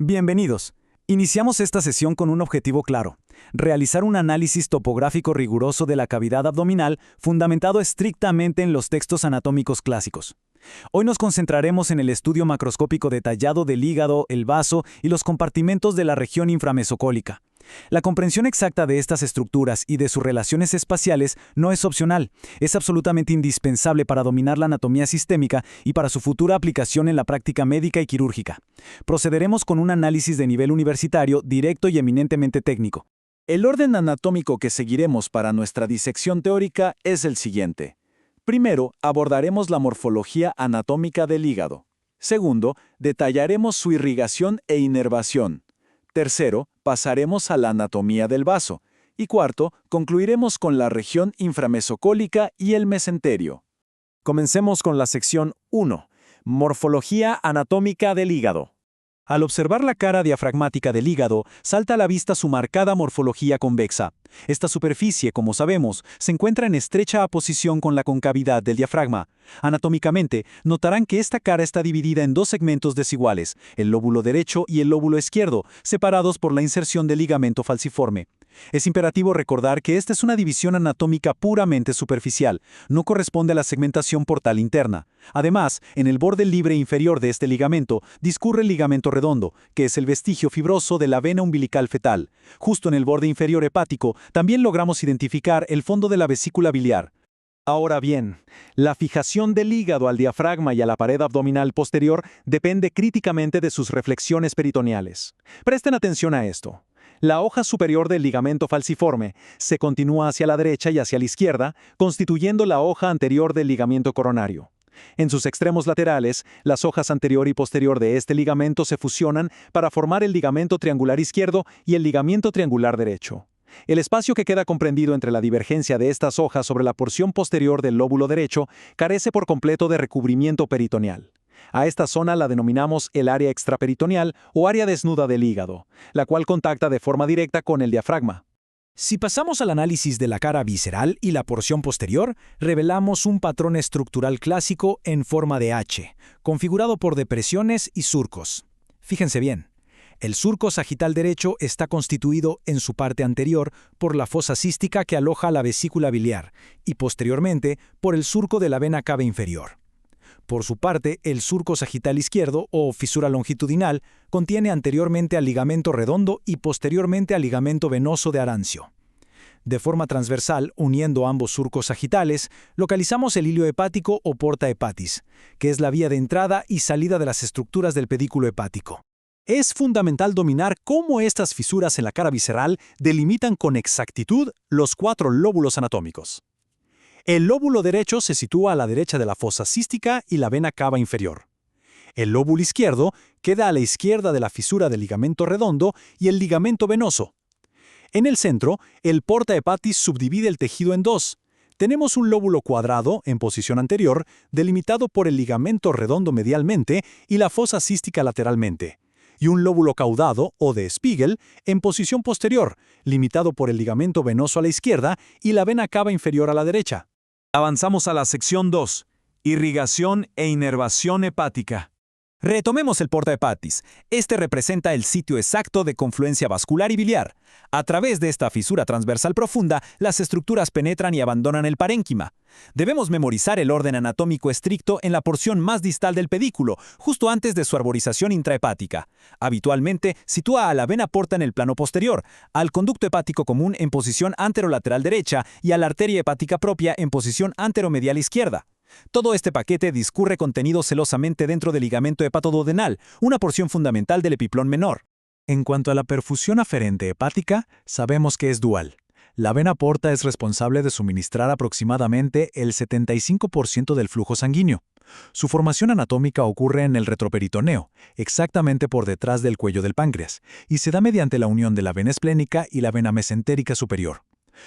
Bienvenidos. Iniciamos esta sesión con un objetivo claro: realizar un análisis topográfico riguroso de la cavidad abdominal fundamentado estrictamente en los textos anatómicos clásicos. Hoy nos concentraremos en el estudio macroscópico detallado del hígado, el vaso y los compartimentos de la región inframesocólica. La comprensión exacta de estas estructuras y de sus relaciones espaciales no es opcional, es absolutamente indispensable para dominar la anatomía sistémica y para su futura aplicación en la práctica médica y quirúrgica. Procederemos con un análisis de nivel universitario, directo y eminentemente técnico. El orden anatómico que seguiremos para nuestra disección teórica es el siguiente. Primero, abordaremos la morfología anatómica del hígado. Segundo, detallaremos su irrigación e inervación. Tercero, pasaremos a la anatomía del vaso. Y cuarto, concluiremos con la región inframesocólica y el mesenterio. Comencemos con la sección 1. Morfología anatómica del hígado. Al observar la cara diafragmática del hígado, salta a la vista su marcada morfología convexa. Esta superficie, como sabemos, se encuentra en estrecha aposición con la concavidad del diafragma. Anatómicamente, notarán que esta cara está dividida en dos segmentos desiguales, el lóbulo derecho y el lóbulo izquierdo, separados por la inserción del ligamento falciforme. Es imperativo recordar que esta es una división anatómica puramente superficial, no corresponde a la segmentación portal interna. Además, en el borde libre inferior de este ligamento discurre el ligamento redondo, que es el vestigio fibroso de la vena umbilical fetal. Justo en el borde inferior hepático también logramos identificar el fondo de la vesícula biliar. Ahora bien, la fijación del hígado al diafragma y a la pared abdominal posterior depende críticamente de sus reflexiones peritoneales. Presten atención a esto. La hoja superior del ligamento falciforme se continúa hacia la derecha y hacia la izquierda, constituyendo la hoja anterior del ligamento coronario. En sus extremos laterales, las hojas anterior y posterior de este ligamento se fusionan para formar el ligamento triangular izquierdo y el ligamento triangular derecho. El espacio que queda comprendido entre la divergencia de estas hojas sobre la porción posterior del lóbulo derecho carece por completo de recubrimiento peritoneal. A esta zona la denominamos el área extraperitoneal o área desnuda del hígado, la cual contacta de forma directa con el diafragma. Si pasamos al análisis de la cara visceral y la porción posterior, revelamos un patrón estructural clásico en forma de H, configurado por depresiones y surcos. Fíjense bien. El surco sagital derecho está constituido en su parte anterior por la fosa cística que aloja la vesícula biliar y posteriormente por el surco de la vena cava inferior. Por su parte, el surco sagital izquierdo, o fisura longitudinal, contiene anteriormente al ligamento redondo y posteriormente al ligamento venoso de Arancio. De forma transversal, uniendo ambos surcos sagitales, localizamos el hilio hepático o porta hepatis, que es la vía de entrada y salida de las estructuras del pedículo hepático. Es fundamental dominar cómo estas fisuras en la cara visceral delimitan con exactitud los 4 lóbulos anatómicos. El lóbulo derecho se sitúa a la derecha de la fosa cística y la vena cava inferior. El lóbulo izquierdo queda a la izquierda de la fisura del ligamento redondo y el ligamento venoso. En el centro, el porta hepatis subdivide el tejido en dos. Tenemos un lóbulo cuadrado, en posición anterior, delimitado por el ligamento redondo medialmente y la fosa cística lateralmente, y un lóbulo caudado, o de Spiegel, en posición posterior, limitado por el ligamento venoso a la izquierda y la vena cava inferior a la derecha. Avanzamos a la sección 2. Irrigación e inervación hepática. Retomemos el porta hepatis. Este representa el sitio exacto de confluencia vascular y biliar. A través de esta fisura transversal profunda, las estructuras penetran y abandonan el parénquima. Debemos memorizar el orden anatómico estricto en la porción más distal del pedículo, justo antes de su arborización intrahepática. Habitualmente, sitúa a la vena porta en el plano posterior, al conducto hepático común en posición anterolateral derecha y a la arteria hepática propia en posición anteromedial izquierda. Todo este paquete discurre contenido celosamente dentro del ligamento hepatoduodenal, una porción fundamental del epiplón menor. En cuanto a la perfusión aferente hepática, sabemos que es dual. La vena porta es responsable de suministrar aproximadamente el 75% del flujo sanguíneo. Su formación anatómica ocurre en el retroperitoneo, exactamente por detrás del cuello del páncreas, y se da mediante la unión de la vena esplénica y la vena mesentérica superior.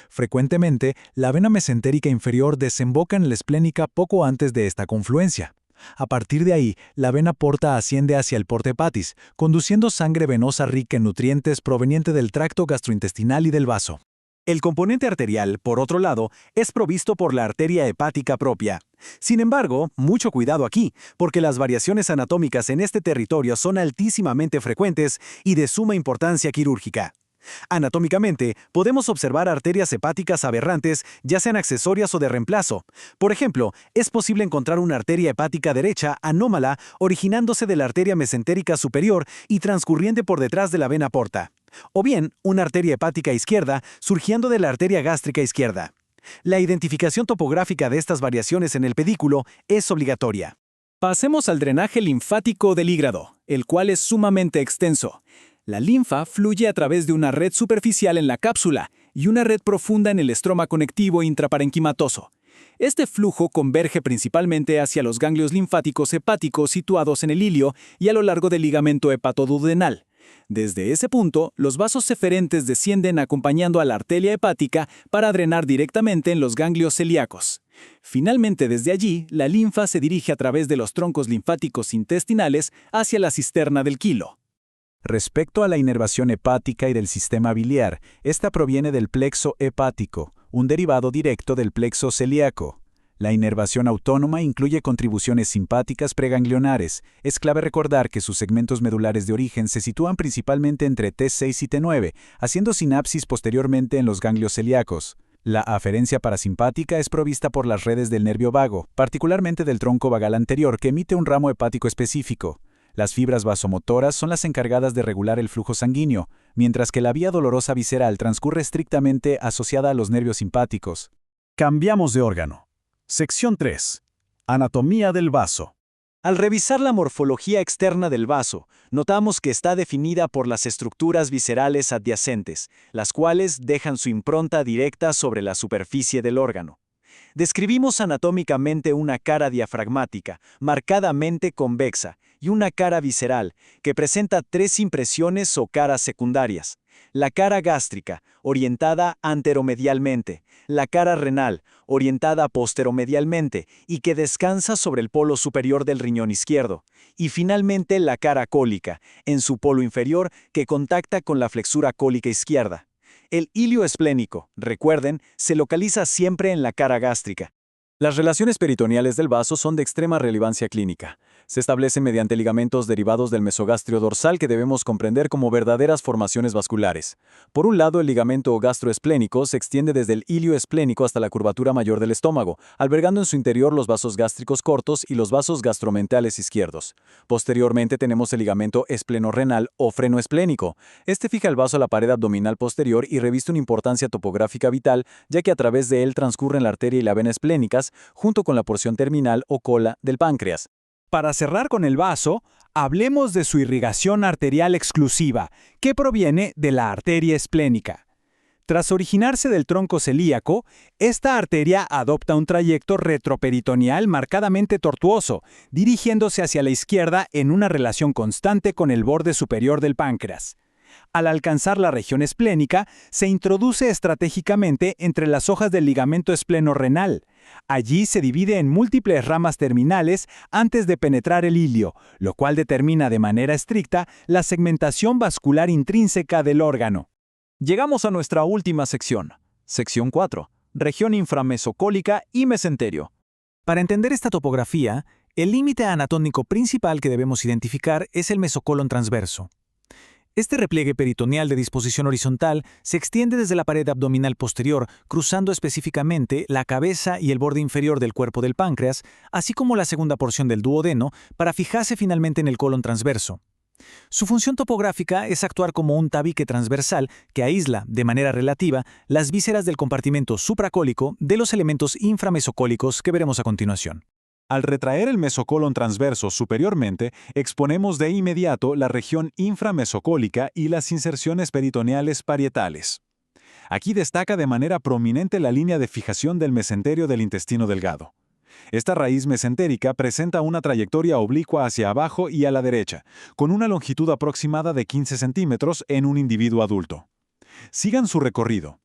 Frecuentemente, la vena mesentérica inferior desemboca en la esplénica poco antes de esta confluencia. A partir de ahí, la vena porta asciende hacia el porta hepatis, conduciendo sangre venosa rica en nutrientes proveniente del tracto gastrointestinal y del vaso. El componente arterial, por otro lado, es provisto por la arteria hepática propia. Sin embargo, mucho cuidado aquí, porque las variaciones anatómicas en este territorio son altísimamente frecuentes y de suma importancia quirúrgica. Anatómicamente, podemos observar arterias hepáticas aberrantes, ya sean accesorias o de reemplazo. Por ejemplo, es posible encontrar una arteria hepática derecha anómala originándose de la arteria mesentérica superior y transcurriente por detrás de la vena porta. O bien, una arteria hepática izquierda surgiendo de la arteria gástrica izquierda. La identificación topográfica de estas variaciones en el pedículo es obligatoria. Pasemos al drenaje linfático del hígado, el cual es sumamente extenso. La linfa fluye a través de una red superficial en la cápsula y una red profunda en el estroma conectivo intraparenquimatoso. Este flujo converge principalmente hacia los ganglios linfáticos hepáticos situados en el ilio y a lo largo del ligamento hepatoduodenal. Desde ese punto, los vasos eferentes descienden acompañando a la arteria hepática para drenar directamente en los ganglios celíacos. Finalmente, desde allí, la linfa se dirige a través de los troncos linfáticos intestinales hacia la cisterna del quilo. Respecto a la inervación hepática y del sistema biliar, esta proviene del plexo hepático, un derivado directo del plexo celíaco. La inervación autónoma incluye contribuciones simpáticas preganglionares. Es clave recordar que sus segmentos medulares de origen se sitúan principalmente entre T6 y T9, haciendo sinapsis posteriormente en los ganglios celíacos. La aferencia parasimpática es provista por las redes del nervio vago, particularmente del tronco vagal anterior, que emite un ramo hepático específico. Las fibras vasomotoras son las encargadas de regular el flujo sanguíneo, mientras que la vía dolorosa visceral transcurre estrictamente asociada a los nervios simpáticos. Cambiamos de órgano. Sección 3. Anatomía del vaso. Al revisar la morfología externa del vaso, notamos que está definida por las estructuras viscerales adyacentes, las cuales dejan su impronta directa sobre la superficie del órgano. Describimos anatómicamente una cara diafragmática, marcadamente convexa, y una cara visceral, que presenta tres impresiones o caras secundarias. La cara gástrica, orientada anteromedialmente, la cara renal, orientada posteromedialmente y que descansa sobre el polo superior del riñón izquierdo, y finalmente la cara cólica, en su polo inferior que contacta con la flexura cólica izquierda. El ilio esplénico, recuerden, se localiza siempre en la cara gástrica. Las relaciones peritoneales del vaso son de extrema relevancia clínica. Se establecen mediante ligamentos derivados del mesogastrio dorsal que debemos comprender como verdaderas formaciones vasculares. Por un lado, el ligamento gastroesplénico se extiende desde el ilio esplénico hasta la curvatura mayor del estómago, albergando en su interior los vasos gástricos cortos y los vasos gastromentales izquierdos. Posteriormente tenemos el ligamento esplenorrenal o freno esplénico. Este fija el vaso a la pared abdominal posterior y reviste una importancia topográfica vital, ya que a través de él transcurren la arteria y la vena esplénicas, junto con la porción terminal o cola del páncreas. Para cerrar con el vaso, hablemos de su irrigación arterial exclusiva, que proviene de la arteria esplénica. Tras originarse del tronco celíaco, esta arteria adopta un trayecto retroperitoneal marcadamente tortuoso, dirigiéndose hacia la izquierda en una relación constante con el borde superior del páncreas. Al alcanzar la región esplénica, se introduce estratégicamente entre las hojas del ligamento esplenorrenal. Allí se divide en múltiples ramas terminales antes de penetrar el ilio, lo cual determina de manera estricta la segmentación vascular intrínseca del órgano. Llegamos a nuestra última sección. Sección 4. Región inframesocólica y mesenterio. Para entender esta topografía, el límite anatómico principal que debemos identificar es el mesocolon transverso. Este repliegue peritoneal de disposición horizontal se extiende desde la pared abdominal posterior, cruzando específicamente la cabeza y el borde inferior del cuerpo del páncreas, así como la segunda porción del duodeno, para fijarse finalmente en el colon transverso. Su función topográfica es actuar como un tabique transversal que aísla, de manera relativa, las vísceras del compartimento supracólico de los elementos inframesocólicos que veremos a continuación. Al retraer el mesocolon transverso superiormente, exponemos de inmediato la región inframesocólica y las inserciones peritoneales parietales. Aquí destaca de manera prominente la línea de fijación del mesenterio del intestino delgado. Esta raíz mesentérica presenta una trayectoria oblicua hacia abajo y a la derecha, con una longitud aproximada de 15 centímetros en un individuo adulto. Sigan su recorrido.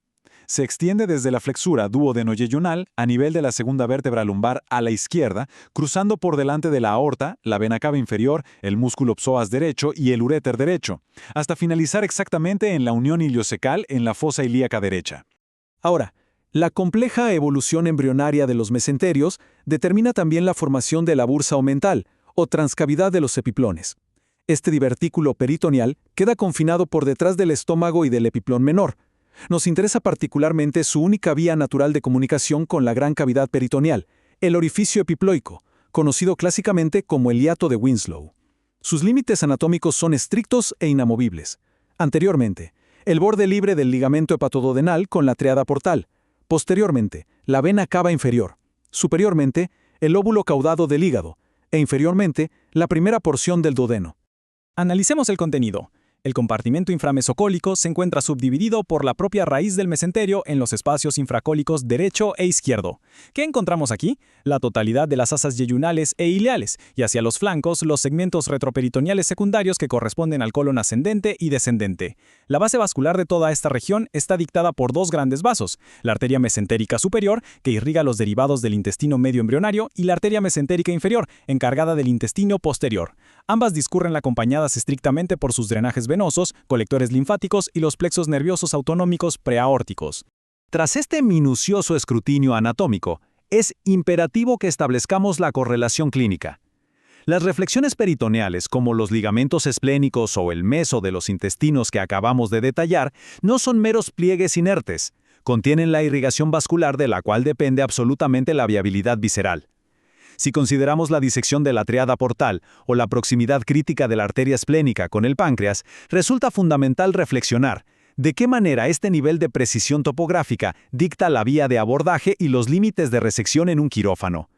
Se extiende desde la flexura duodeno-yeyunal a nivel de la segunda vértebra lumbar a la izquierda, cruzando por delante de la aorta, la vena cava inferior, el músculo psoas derecho y el uréter derecho, hasta finalizar exactamente en la unión iliocecal en la fosa ilíaca derecha. Ahora, la compleja evolución embrionaria de los mesenterios determina también la formación de la bursa omental, o transcavidad de los epiplones. Este divertículo peritoneal queda confinado por detrás del estómago y del epiplón menor. Nos interesa particularmente su única vía natural de comunicación con la gran cavidad peritoneal, el orificio epiploico, conocido clásicamente como el hiato de Winslow. Sus límites anatómicos son estrictos e inamovibles. Anteriormente, el borde libre del ligamento hepatoduodenal con la triada portal. Posteriormente, la vena cava inferior. Superiormente, el lóbulo caudado del hígado. E inferiormente, la primera porción del duodeno. Analicemos el contenido. El compartimento inframesocólico se encuentra subdividido por la propia raíz del mesenterio en los espacios infracólicos derecho e izquierdo. ¿Qué encontramos aquí? La totalidad de las asas yeyunales e ileales, y hacia los flancos los segmentos retroperitoneales secundarios que corresponden al colon ascendente y descendente. La base vascular de toda esta región está dictada por dos grandes vasos, la arteria mesentérica superior, que irriga los derivados del intestino medio embrionario, y la arteria mesentérica inferior, encargada del intestino posterior. Ambas discurren acompañadas estrictamente por sus drenajes venosos, colectores linfáticos y los plexos nerviosos autonómicos preaórticos. Tras este minucioso escrutinio anatómico, es imperativo que establezcamos la correlación clínica. Las reflexiones peritoneales, como los ligamentos esplénicos o el meso de los intestinos que acabamos de detallar, no son meros pliegues inertes. Contienen la irrigación vascular de la cual depende absolutamente la viabilidad visceral. Si consideramos la disección de la triada portal o la proximidad crítica de la arteria esplénica con el páncreas, resulta fundamental reflexionar de qué manera este nivel de precisión topográfica dicta la vía de abordaje y los límites de resección en un quirófano.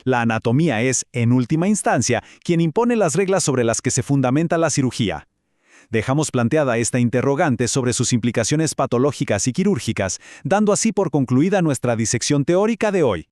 La anatomía es, en última instancia, quien impone las reglas sobre las que se fundamenta la cirugía. Dejamos planteada esta interrogante sobre sus implicaciones patológicas y quirúrgicas, dando así por concluida nuestra disección teórica de hoy.